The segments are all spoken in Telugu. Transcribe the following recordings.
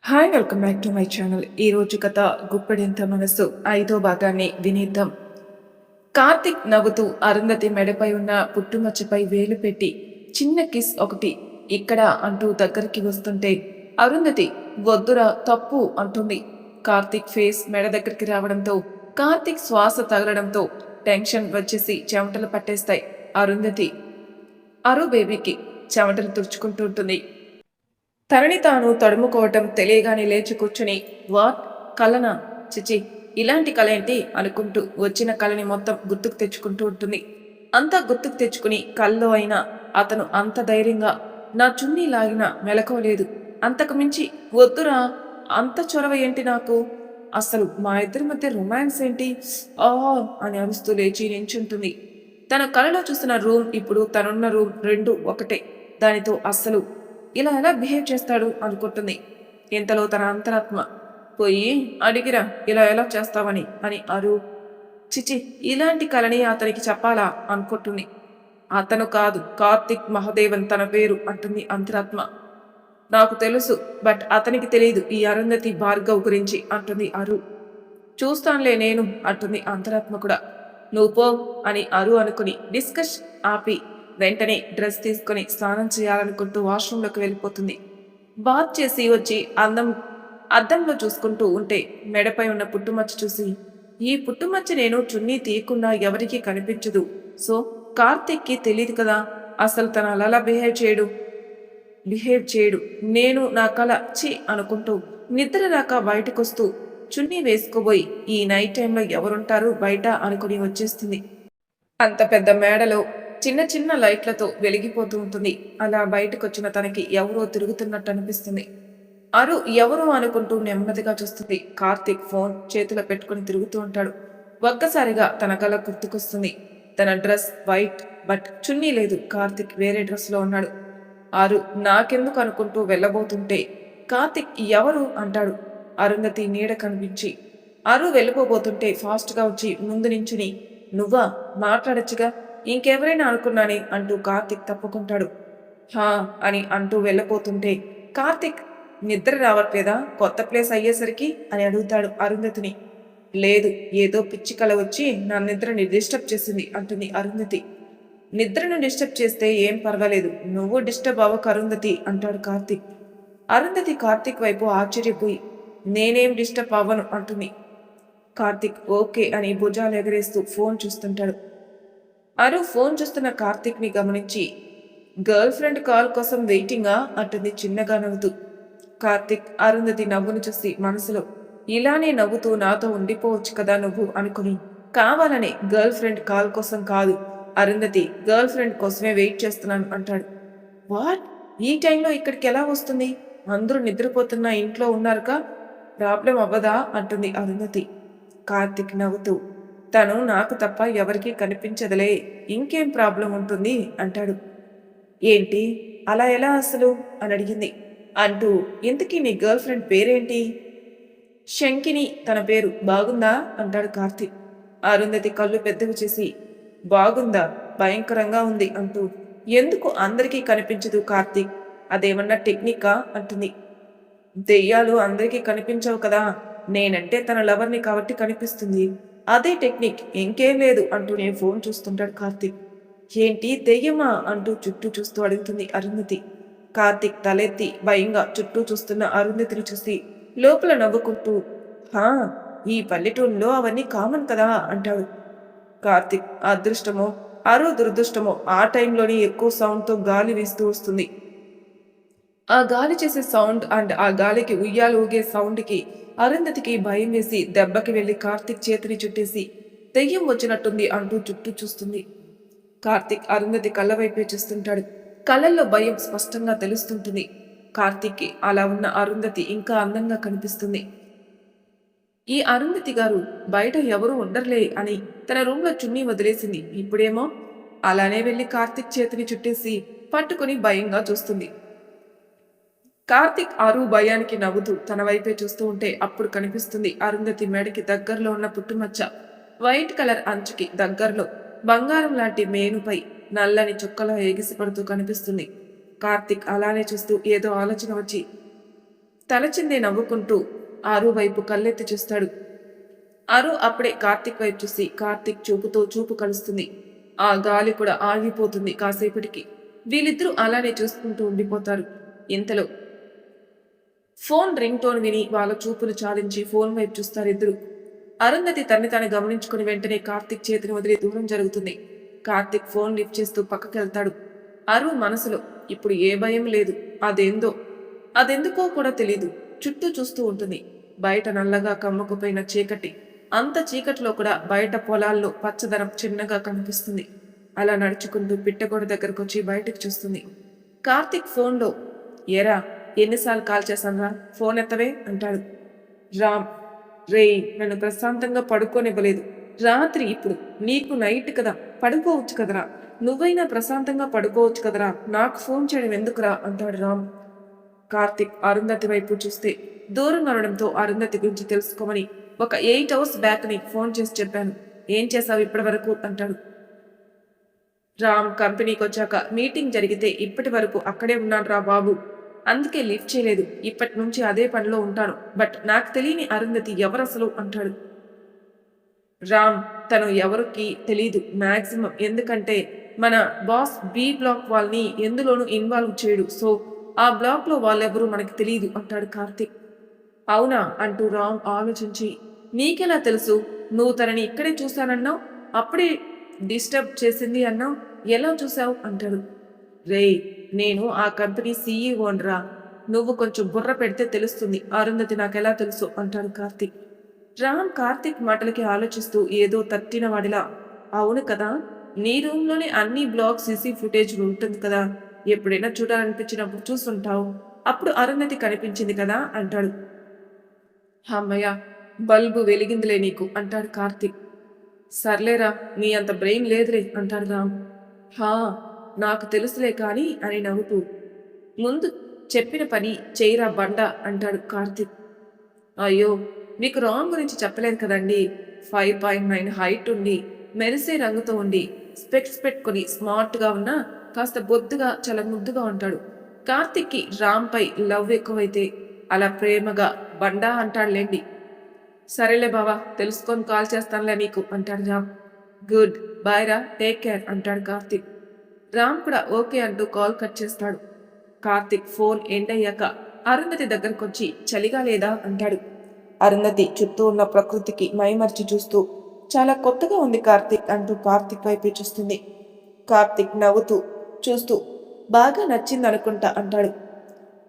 Hi welcome back to my channel. ఈరోజు కథ గుప్పెడంత మనసు 5వ భాగాన్ని వినేద్దాం. కార్తిక్ నవ్వుతూ అరుంధతి మెడపై ఉన్న పుట్టుమచ్చపై వేలు పెట్టి చిన్న కిస్ ఒకటి ఇక్కడ అంటూ దగ్గరికి వస్తుంటే అరుంధతి వద్దురా తప్పు అంటుంది. కార్తిక్ ఫేస్ మెడ దగ్గరికి రావడంతో కార్తిక్ శ్వాస తగలడంతో టెన్షన్ వచ్చేసి చెమటలు పట్టేస్తాయి. అరుంధతి అరు బేబీకి చెమటలు తుడుచుకుంటూ ఉంటుంది. తనని తాను తడుముకోవటం తెలియగానే లేచి కూర్చుని వాట్ కలనా చిచి ఇలాంటి కళ ఏంటి అనుకుంటూ వచ్చిన కళని మొత్తం గుర్తుకు తెచ్చుకుంటూ ఉంటుంది. అంతా గుర్తుకు తెచ్చుకుని కల్లో అయినా అతను అంత ధైర్యంగా నా చున్నీ లాగిన మెలకువలేదు. అంతకు మించి వద్దురా అంత చొరవ ఏంటి నాకు, అసలు మా ఇద్దరి మధ్య రొమాన్స్ ఏంటి ఆ అని అరుస్తూ లేచి నించుంటుంది. తన కళలో చూసిన రూమ్ ఇప్పుడు తనున్న రూమ్ రెండు ఒకటే. దానితో అస్సలు ఇలా ఎలా బిహేవ్ చేస్తాడు అనుకుంటుంది. ఇంతలో తన అంతరాత్మ పోయి అడిగిరా ఇలా ఎలా చేస్తావని అని అరు చిచి ఇలాంటి కళని అతనికి చెప్పాలా అనుకుంటుంది. అతను కాదు కార్తిక్ మహదేవన్ తన పేరు అంటుంది అంతరాత్మ. నాకు తెలుసు బట్ అతనికి తెలియదు ఈ అరుంధతి భార్గవ్ గురించి అంటుంది అరు. చూస్తానులే నేను అంటుంది అంతరాత్మ కూడా. నువ్వు పో అని అరు అనుకుని డిస్కస్ ఆపి వెంటనే డ్రెస్ తీసుకుని స్నానం చేయాలనుకుంటూ వాష్రూంలోకి వెళ్ళిపోతుంది. బాత్ చేసి వచ్చి అద్దంలో చూసుకుంటూ ఉంటే మెడపై ఉన్న పుట్టుమచ్చ చూసి ఈ పుట్టుమచ్చ నేను చున్నీ తీయకుండా ఎవరికీ కనిపించదు. సో కార్తిక్కి తెలియదు కదా అసలు తను అలా బిహేవ్ చేయడు. నేను నా కళ చి అనుకుంటూ నిద్ర రాక బయటకొస్తూ చున్నీ వేసుకోబోయి ఈ నైట్ టైంలో ఎవరుంటారు బయట అనుకుని వచ్చేస్తుంది. అంత పెద్ద మేడలో చిన్న చిన్న లైట్లతో వెలిగిపోతూ ఉంటుంది. అలా బయటకొచ్చిన తనకి ఎవరో తిరుగుతున్నట్టు అనిపిస్తుంది. అరు ఎవరు అనుకుంటూ నెమ్మదిగా చూస్తుంది. కార్తీక్ ఫోన్ చేతిలో పెట్టుకుని తిరుగుతూ ఉంటాడు. ఒక్కసారిగా తన కళ గుర్తుకొస్తుంది. తన డ్రెస్ వైట్ బట్ చున్నీ లేదు. కార్తీక్ వేరే డ్రెస్లో ఉన్నాడు. అరు నాకెందుకు అనుకుంటూ వెళ్ళబోతుంటే కార్తీక్ ఎవరు అంటాడు. అరుంధతి నీడ కనిపించి అరు వెళ్ళిపోబోతుంటే ఫాస్ట్గా వచ్చి ముందు నించుని నువ్వా మాట్లాడచ్చుగా ఇంకెవరైనా అనుకున్నానే అంటూ కార్తిక్ తప్పుకుంటాడు. హా అని అంటూ వెళ్ళపోతుంటే కార్తిక్ నిద్ర రావట్లేదా కొత్త ప్లేస్ అయ్యేసరికి అని అడుగుతాడు అరుంధతిని. లేదు ఏదో పిచ్చి కల వచ్చి నా నిద్రని డిస్టర్బ్ చేసింది అంటుంది అరుంధతి. నిద్రను డిస్టర్బ్ చేస్తే ఏం పర్వాలేదు నువ్వు డిస్టర్బ్ అవ్వకు అరుంధతి అంటాడు కార్తిక్. అరుంధతి కార్తిక్ వైపు ఆశ్చర్యపోయి నేనేం డిస్టర్బ్ అవ్వను అంటుంది. కార్తిక్ ఓకే అని భుజాలు ఎగరేస్తూ ఫోన్ చూస్తుంటాడు. అరు ఫోన్ చూస్తున్న కార్తిక్ని గమనించి గర్ల్ ఫ్రెండ్ కాల్ కోసం వెయిటింగా అంటుంది చిన్నగా నవ్వుతూ. కార్తిక్ అరుంధతి నవ్వును చూసి మనసులో ఇలానే నవ్వుతూ నాతో ఉండిపోవచ్చు కదా నువ్వు అనుకుని కావాలనే గర్ల్ ఫ్రెండ్ కాల్ కోసం కాదు అరుంధతి గర్ల్ ఫ్రెండ్ కోసమే వెయిట్ చేస్తున్నాను అంటాడు. వాట్ ఈ టైంలో ఇక్కడికి ఎలా వస్తుంది, అందరూ నిద్రపోతున్న ఇంట్లో ఉన్నారుగా, ప్రాబ్లం అవ్వదా అంటుంది అరుంధతి. కార్తిక్ నవ్వుతూ తను నాకు తప్ప ఎవరికీ కనిపించదులే ఇంకేం ప్రాబ్లం ఉంటుంది అంటాడు. ఏంటి అలా ఎలా అసలు అని అడిగింది. అంటూ ఇంతకీ నీ గర్ల్ ఫ్రెండ్ పేరేంటి? శంకిని తన పేరు, బాగుందా అంటాడు కార్తీక్. అరుంధతి కళ్ళు పెద్దవి చేసి బాగుందా భయంకరంగా ఉంది అంటూ ఎందుకు అందరికీ కనిపించదు కార్తీక్, అదేమన్నా టెక్నికా అంటుంది. దెయ్యాలు అందరికీ కనిపించవు కదా, నేనంటే తన లవర్ని కాబట్టి కనిపిస్తుంది, అదే టెక్నిక్ ఇంకేం లేదు అంటూ నేను ఫోన్ చూస్తుంటాడు కార్తీక్. ఏంటి దెయ్యమా అంటూ చుట్టూ చూస్తూ అడుగుతుంది అరుంధతి. కార్తీక్ తలెత్తి భయంగా చుట్టూ చూస్తున్న అరుంధతిని చూసి లోపల నవ్వుకుంటూ హా ఈ పల్లెటూరులో అవన్నీ కామన్ కదా అంటాడు. కార్తీక్ అదృష్టమో అరు దురదృష్టమో ఆ టైంలోనే ఎక్కువ సౌండ్తో గాలి వీస్తూ వస్తుంది. ఆ గాలి చేసే సౌండ్ అండ్ ఆ గాలికి ఉయ్యాలు ఊగే సౌండ్కి అరుంధతికి భయం వేసి దెబ్బకి వెళ్లి కార్తీక్ చేతిని చుట్టేసి దెయ్యం వచ్చినట్టుంది అంటూ చుట్టూ చూస్తుంది. కార్తీక్ అరుంధతి కళ్ళ వైపే చూస్తుంటాడు. కళ్ళల్లో భయం స్పష్టంగా తెలుస్తుంటుంది. కార్తీక్కి అలా ఉన్న అరుంధతి ఇంకా అందంగా కనిపిస్తుంది. ఈ అరుంధతి గారు బయట ఎవరూ ఉండర్లే అని తన రూమ్లో చున్నీ వదిలేసింది. ఇప్పుడేమో అలానే వెళ్లి కార్తీక్ చేతిని చుట్టేసి పట్టుకుని భయంగా చూస్తుంది. కార్తిక్ అరు భయానికి నవ్వుతూ తన వైపే చూస్తూ ఉంటే అప్పుడు కనిపిస్తుంది అరుంధతి మెడకి దగ్గరలో ఉన్న పుట్టుమచ్చ. వైట్ కలర్ అంచుకి దగ్గరలో బంగారం లాంటి మేనుపై నల్లని చుక్కలో ఎగిసిపడుతూ కనిపిస్తుంది. కార్తిక్ అలానే చూస్తూ ఏదో ఆలోచన వచ్చి తలచిందే నవ్వుకుంటూ ఆరు వైపు కళ్ళెత్తి చూస్తాడు. ఆరు అప్పుడే కార్తీక్ వైపు చూసి కార్తీక్ చూపుతో చూపు కలుస్తుంది. ఆ గాలి కూడా ఆగిపోతుంది కాసేపటికి. వీళ్ళిద్దరూ అలానే చూసుకుంటూ ఉండిపోతారు. ఇంతలో ఫోన్ రింగ్ టోన్ విని వాళ్ళ చూపులు చాలించి ఫోన్ వైపు చూస్తారు ఇద్దరు. అరుంధతి తన్ని తాను గమనించుకుని వెంటనే కార్తీక్ చేతిని వదిలి దూరం జరుగుతుంది. కార్తీక్ ఫోన్ లిఫ్ట్ చేస్తూ పక్కకెళ్తాడు. అరు మనసులో ఇప్పుడు ఏ భయం లేదు. అదెందుకో కూడా తెలీదు. చుట్టూ చూస్తూ ఉంటుంది. బయట నల్లగా కమ్ముకుపోయిన చీకటి. అంత చీకటిలో కూడా బయట పొలాల్లో పచ్చదనం చిన్నగా కనిపిస్తుంది. అలా నడుచుకుంటూ పిట్టగోడ దగ్గరకు వచ్చి బయటకు చూస్తుంది. కార్తీక్ ఫోన్లో ఏరా ఎన్నిసార్లు కాల్ చేశాన్రా, ఫోన్ ఎత్తవే అంటాడు. రామ్, రేయ్ నన్ను ప్రశాంతంగా పడుకోనివ్వలేదు. రాత్రి ఇప్పుడు నీకు నైట్ కదా, పడుకోవచ్చు కదరా, నువ్వైనా ప్రశాంతంగా పడుకోవచ్చు కదరా, నాకు ఫోన్ చేయడం ఎందుకురా అంటాడు రామ్. కార్తీక్ అరుంధతి వైపు చూస్తే దూరం అనడంతో అరుంధతి గురించి తెలుసుకోమని ఒక 8 hours బ్యాక్ నీకు ఫోన్ చేసి చెప్పాను. ఏం చేశావు ఇప్పటి వరకు అంటాడు. రామ్, కంపెనీకి వచ్చాక మీటింగ్ జరిగితే ఇప్పటి వరకు అక్కడే ఉన్నాను రా బాబు, అందుకే లిఫ్ట్ చేయలేదు. ఇప్పటి నుంచి అదే పనిలో ఉంటాను. బట్ నాకు తెలియని అరుంధతి ఎవరసలు అంటాడు. రామ్, తను ఎవరికి తెలీదు మ్యాక్సిమం, ఎందుకంటే మన బాస్ బి బ్లాక్ వాళ్ళని ఎందులోనూ ఇన్వాల్వ్ చేయడు. సో ఆ బ్లాక్ లో వాళ్ళెవరూ మనకి తెలియదు అంటాడు కార్తీక్. అవునా అంటూ రామ్ ఆలోచించి, నీకెలా తెలుసు? నువ్వు తనని ఇక్కడే చూశానన్నావు, అప్పుడే డిస్టర్బ్ చేసింది అన్నావు, ఎలా చూసావు అంటాడు. రేయ్, నేను ఆ కంపెనీ సీఈఓన్రా, నువ్వు కొంచెం బుర్ర పెడితే తెలుస్తుంది అరుంధతి నాకెలా తెలుసు అంటాడు కార్తీక్. రామ్ కార్తీక్ మాటలకి ఆలోచిస్తూ ఏదో తట్టిన వాడిలా, అవును కదా, నీ రూమ్లోనే అన్ని బ్లాగ్ సీసీ ఫుటేజ్ ఉంటుంది కదా, ఎప్పుడైనా చూడాలనిపించినప్పుడు చూస్తుంటావు, అప్పుడు అరుంధతి కనిపించింది కదా అంటాడు. అమ్మయ్య, బల్బు వెలిగిందిలే నీకు అంటాడు కార్తీక్. సర్లేరా, నీ అంత బ్రెయిన్ లేదులే అంటాడు రామ్. హా, నాకు తెలుసులే కానీ అని నవ్వుతూ, ముందు చెప్పిన పని చేయరా బండ అంటాడు కార్తీక్. అయ్యో, మీకు రామ్ గురించి చెప్పలేదు కదండి. 5.9 హైట్ ఉండి మెరిసే రంగుతో ఉండి స్పెక్స్ పెట్టుకుని స్మార్ట్గా ఉన్నా కాస్త బొద్దుగా చాలా ముద్దుగా ఉంటాడు. కార్తీక్కి రామ్పై లవ్ ఎక్కువైతే అలా ప్రేమగా బండా అంటాడులేండి. సరేలే బావా, తెలుసుకొని కాల్ చేస్తానులే నీకు అంటాడు రామ్. గుడ్ బాయ్ రా, టేక్ కేర్ అంటాడు కార్తీక్. రామ్ కూడా ఓకే అంటూ కాల్ కట్ చేస్తాడు. కార్తీక్ ఫోన్ ఎండ్ అయ్యాక అరుంధతి దగ్గరకొచ్చి చలిగా లేదా అంటాడు. అరుంధతి చుట్టూ ఉన్న ప్రకృతికి మైమర్చి చూస్తూ చాలా కొత్తగా ఉంది కార్తీక్ అంటూ కార్తీక్ వైపే చూస్తుంది. కార్తీక్ నవ్వుతూ చూస్తూ బాగా నచ్చింది అనుకుంటా అంటాడు.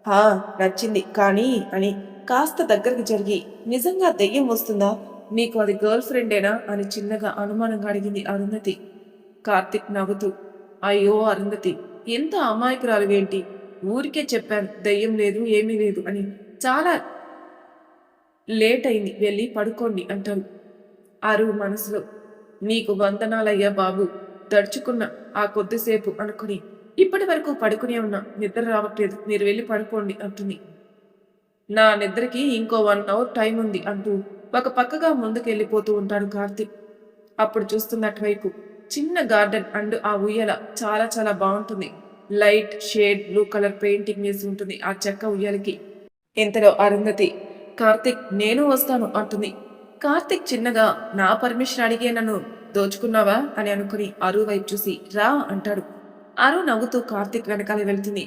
హా, నచ్చింది కానీ అని కాస్త దగ్గరికి జరిగి, నిజంగా దెయ్యం వస్తుందా, నీకు అది గర్ల్ ఫ్రెండేనా అని చిన్నగా అనుమానంగా అడిగింది అరుంధతి. కార్తీక్ నవ్వుతూ, అయ్యో అరుంధతి, ఎంత అమాయకురాలువేంటి, ఊరికే చెప్పాను దెయ్యం లేదు ఏమీ లేదు అని, చాలా లేట్ అయింది, వెళ్ళి పడుకోండి అంటాడు. అరు మనసులో, నీకు వందనాలయ్యా బాబు, దడుచుకున్న ఆ కొద్దిసేపు అనుకుని ఇప్పటి వరకు పడుకునే ఉన్నా, నిద్ర రావట్లేదు, మీరు వెళ్ళి పడుకోండి అంటుంది. నా నిద్రకి ఇంకో 1 hour టైం ఉంది అంటూ ఒక పక్కగా ముందుకు వెళ్ళిపోతూ ఉంటాడు కార్తీక్. అప్పుడు చూస్తున్నటువైపు చిన్న గార్డెన్ అండ్ ఆ ఉయ్యాల చాలా చాలా బాగుంటుంది. Light shade blue colour painting వేసి ఉంటుంది ఆ చెక్క ఉయ్యాలకి. ఇంతలో అరుంధతి, కార్తీక్ నేను వస్తాను అంటుంది. కార్తీక్ చిన్నగా, నా పర్మిషన్ అడిగే నన్ను దోచుకున్నావా అని అనుకుని అరు వైపు చూసి రా అంటాడు. అరు నవ్వుతూ కార్తీక్ వెనకాల వెళ్తుంది.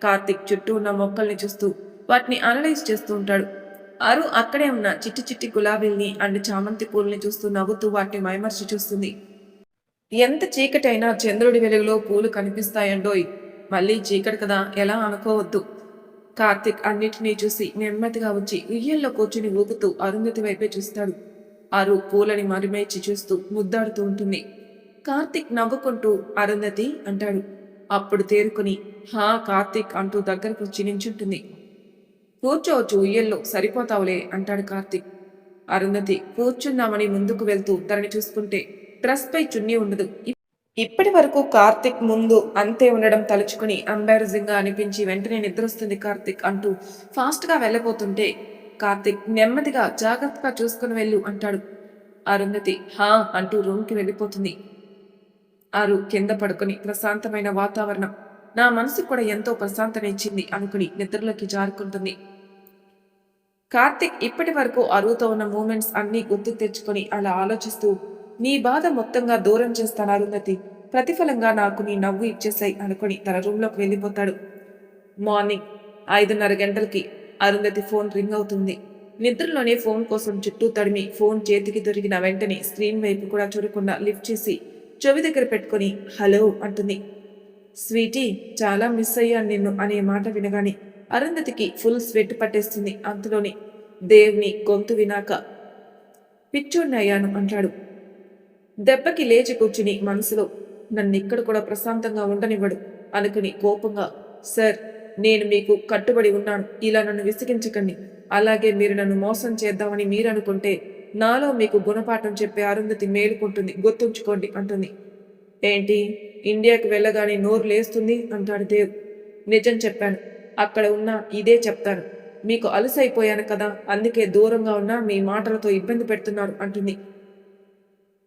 కార్తీక్ చుట్టూ ఉన్న మొక్కల్ని చూస్తూ వాటిని అనలైజ్ చేస్తూ ఉంటాడు. అరు అక్కడే ఉన్న చిట్టి చిట్టి గులాబీల్ని అండ్ చామంతి పూల్ని చూస్తూ నవ్వుతూ వాటిని మైమర్చి చూస్తుంది. ఎంత చీకటైనా చంద్రుడి వెలుగులో పూలు కనిపిస్తాయండోయ్, మళ్ళీ చీకటి కదా ఎలా అనుకోవద్దు. కార్తీక్ అన్నిటినీ చూసి నెమ్మదిగా వచ్చి ఉయ్యల్లో కూర్చుని ఊగుతూ అరుంధతి వైపే చూస్తాడు. అరు పూలని మరిమేచి చూస్తూ ముద్దాడుతూ ఉంటుంది. కార్తీక్ నవ్వుకుంటూ అరుంధతి అంటాడు. అప్పుడు తేరుకుని హా కార్తీక్ అంటూ దగ్గరకు వచ్చి నించుంటుంది. కూర్చోవచ్చు ఉయ్యల్లో, సరిపోతావులే అంటాడు కార్తీక్. అరుంధతి కూర్చుందామని ముందుకు వెళ్తూ తనని చూసుకుంటే డ్రెస్ పై చున్నీ ఉండదు. ఇప్పటి వరకు కార్తీక్ ముందు అంతే ఉండడం తలుచుకుని ఎంబారసింగ్ గా అనిపించి వెంటనే నిద్రొస్తుంది కార్తీక్ అంటూ ఫాస్ట్ గా వెళ్ళబోతుంటే కార్తీక్ నెమ్మదిగా జాగ్రత్తగా చూసుకుని వెళ్ళు అంటాడు. అరుంధతి హా అంటూ రూమ్కి వెళ్ళిపోతుంది. అరు కింద పడుకుని ప్రశాంతమైన వాతావరణం నా మనసు కూడా ఎంతో ప్రశాంతనిచ్చింది అనుకుని నిద్రలోకి జారుకుంటుంది. కార్తిక్ ఇప్పటి వరకు అరువుతో ఉన్న మూమెంట్స్ అన్నీ గుర్తుకు తెచ్చుకొని అలా ఆలోచిస్తూ, నీ బాధ మొత్తంగా దూరం చేస్తాను అరుంధతి, ప్రతిఫలంగా నాకు నీ నవ్వు ఇచ్చేసాయి అనుకొని తన రూంలోకి వెళ్ళిపోతాడు. మార్నింగ్ 5:30 గంటలకి అరుంధతి ఫోన్ రింగ్ అవుతుంది. నిద్రలోనే ఫోన్ కోసం చుట్టూ తడిమి ఫోన్ చేతికి దొరికిన వెంటనే స్క్రీన్ వైపు కూడా చూడకుండా లిఫ్ట్ చేసి చెవి దగ్గర పెట్టుకుని హలో అంటుంది. స్వీటీ, చాలా మిస్ అయ్యాను నిన్ను అనే మాట వినగానే అరుంధతికి ఫుల్ స్వెట్ పట్టేస్తుంది. అంతలోని దేవుని గొంతు వినాక పిచ్చోడిని అయ్యాను అంటాడు. దెబ్బకి లేచి కూర్చుని మనసులో నన్నిక్కడ కూడా ప్రశాంతంగా ఉండనివ్వడు అనుకుని కోపంగా, సార్, నేను మీకు కట్టుబడి ఉన్నాను, ఇలా నన్ను విసిగించకండి. అలాగే మీరు నన్ను మోసం చేద్దామని మీరు అనుకుంటే నాలో మీకు గుణపాఠం చెప్పే అరుంధతి మేలుకుంటుంది, గుర్తుంచుకోండి అంటుంది. ఏంటి, ఇండియాకి వెళ్ళగానే నోరు లేస్తుంది అంటాడు దేవ్. నిజం చెప్పాను, అక్కడ ఉన్నా ఇదే చెప్తాను. మీకు అలసైపోయాను కదా, అందుకే దూరంగా ఉన్నా మీ మాటలతో ఇబ్బంది పెడుతున్నాను అంటుంది.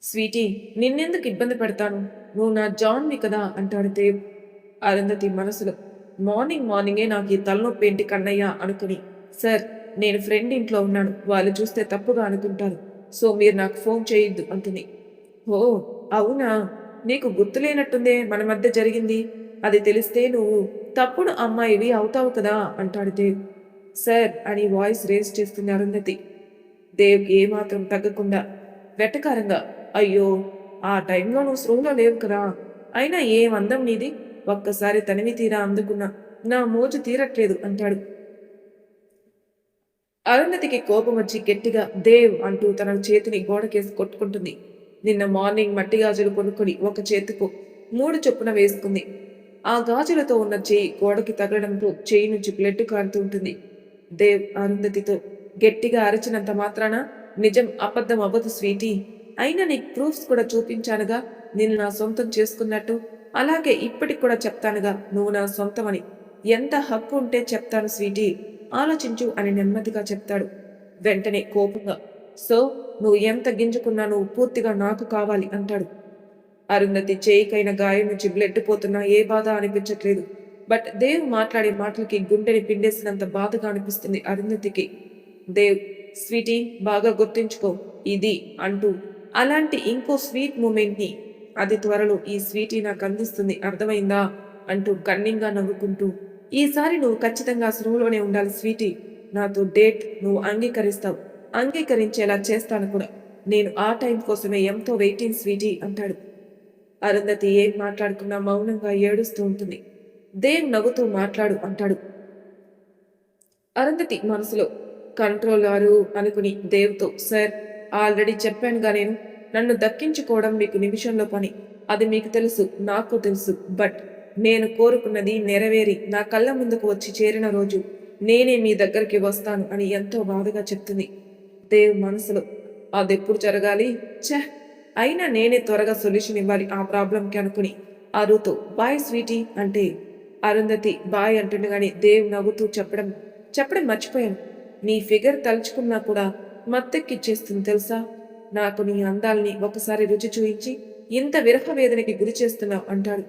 స్వీటీ, నిన్నెందుకు ఇబ్బంది పెడతాను, నువ్వు నా జాన్ని కదా అంటాడు దేవ్. అరుంధతి మనసులో మార్నింగ్ మార్నింగే నాకు ఈ తలనొప్పి ఏంటి కన్నయ్య అనుకుని, సార్, నేను ఫ్రెండ్ ఇంట్లో ఉన్నాను, వాళ్ళు చూస్తే తప్పుగా అనుకుంటారు, సో మీరు నాకు ఫోన్ చేయొద్దు అంటుంది. ఓ అవునా, నీకు గుర్తులేనట్టుందే మన మధ్య జరిగింది, అది తెలిస్తే నువ్వు తప్పుడు అమ్మాయివి అవుతావు కదా అంటాడు దేవ్. సార్ అని వాయిస్ రేస్ చేస్తుంది అరుంధతి. దేవ్కి ఏమాత్రం తగ్గకుండా వెటకారంగా, అయ్యో, ఆ టైంలో నువ్వు స్పృహలో లేవు కదా, అయినా ఏం అందం నీది, ఒక్కసారి తనివి తీరా అందుకున్నా నా మోజు తీరట్లేదు అంటాడు. అరుంధతికి కోపం వచ్చి గట్టిగా దేవ్ అంటూ తన చేతిని గోడకేసి కొట్టుకుంటుంది. నిన్న మార్నింగ్ మట్టి గాజులు కొనుక్కొని ఒక చేతికు 3 చొప్పున వేసుకుంది. ఆ గాజులతో ఉన్న చేయి గోడకి తగలడంతో చేయి నుంచి బ్లడ్ కారుతూ ఉంటుంది. దేవ్ అరుంధతితో గట్టిగా అరిచినంత మాత్రాన నిజం అబద్ధం అవ్వదు స్వీటీ, అయినా నీకు ప్రూఫ్స్ కూడా చూపించానుగా నిన్ను నా సొంతం చేసుకున్నట్టు, అలాగే ఇప్పటికి కూడా చెప్తానుగా నువ్వు నా సొంతమని, ఎంత హక్కు ఉంటే చెప్తాను స్వీటీ, ఆలోచించు అని నెమ్మదిగా చెప్తాడు. వెంటనే కోపంగా, సో నువ్వు ఎంత గింజుకున్నా నువ్వు పూర్తిగా నాకు కావాలి అంటాడు. అరుంధతి చేయికైన గాయం నుంచి బ్లడ్ పోతున్నా ఏ బాధ అనిపించట్లేదు. బట్ దేవ్ మాట్లాడే మాటలకి గుండెని పిండేసినంత బాధగా అనిపిస్తుంది అరుంధతికి. దేవ్, స్వీటీ, బాగా గుర్తుంచుకో ఇది అంటూ అలాంటి ఇంకో స్వీట్ మూమెంట్ని అది త్వరలో ఈ స్వీటీ నాకు అందిస్తుంది, అర్థమైందా అంటూ కన్నింగా నవ్వుకుంటూ, ఈసారి నువ్వు ఖచ్చితంగా స్పృహలోనే ఉండాలి స్వీటీ, నాతో డేట్ నువ్వు అంగీకరిస్తావు, అంగీకరించేలా చేస్తాను కూడా, నేను ఆ టైం కోసమే ఎంతో వెయిటింగ్ స్వీటీ అంటాడు. అరుంధతి ఏం మాట్లాడుకున్నా మౌనంగా ఏడుస్తూ ఉంటుంది. దేవ్ నవ్వుతూ మాట్లాడు అంటాడు. అరుంధతి మనసులో కంట్రోలరు అనుకుని దేవ్తో, సార్, ఆల్రెడీ చెప్పానుగా నేను, నన్ను దక్కించుకోవడం మీకు నిమిషంలో పని, అది మీకు తెలుసు, నాకు తెలుసు, బట్ నేను కోరుకున్నది నెరవేరి నా కళ్ళ ముందుకు వచ్చి చేరిన రోజు నేనే మీ దగ్గరికి వస్తాను అని ఎంతో బాధగా చెప్తుంది. దేవ్ మనసులో అదెప్పుడు జరగాలి, ఛ, అయినా నేనే త్వరగా సొల్యూషన్ ఇవ్వాలి ఆ ప్రాబ్లంకి అనుకుని అరుతో బాయ్ స్వీటీ అంటే అరుంధతి బాయ్ అంటుండగానే దేవ్ నవ్వుతూ చెప్పడం చెప్పడం మర్చిపోయాను, నీ ఫిగర్ తలుచుకున్నా కూడా మత్తెక్కిచ్చేస్తుంది తెలుసా, నాకు నీ అందాల్ని ఒకసారి రుచి చూయించి ఇంత విరహ వేదనకి గురి చేస్తున్నావు అంటాడు.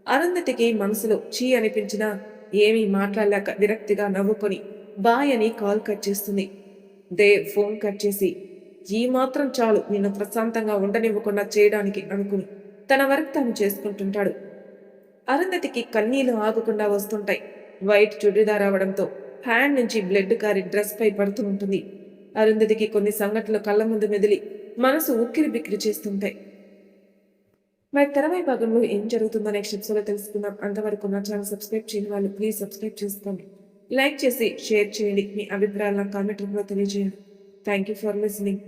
అరుంధతికి మనసులో చీ అనిపించినా ఏమీ మాట్లాడలేక విరక్తిగా నవ్వుకొని బాయ్ అని కాల్ కట్ చేస్తుంది. దేవ్ ఫోన్ కట్ చేసి ఈ మాత్రం చాలు నిన్ను ప్రశాంతంగా ఉండనివ్వకుండా చేయడానికి అనుకుని తన వర్క్ తాను చేసుకుంటుంటాడు. అరుంధతికి కన్నీళ్లు ఆగకుండా వస్తుంటాయి. వైట్ చుడిదార్ అవడంతో హ్యాండ్ నుంచి బ్లడ్ కారి డ్రెస్ పై పడుతూ ఉంటుంది. అరుంధతికి కొన్ని సంఘటనలు కళ్ళ ముందు మెదిలి మనసు ఉక్కిరి బిక్కిరి చేస్తుంటాయి. మరి తెరవై భాగంలో ఏం జరుగుతుందో నెక్స్ట్ ఎపిసోడ్లో తెలుసుకుందాం. అంతవరకు నా ఛానల్ సబ్స్క్రైబ్ చేయని వాళ్ళు ప్లీజ్ సబ్స్క్రైబ్ చేసుకోండి. లైక్ చేసి షేర్ చేయండి. మీ అభిప్రాయాలను కామెంట్ రూపంలో తెలియజేయండి. Thank you for listening.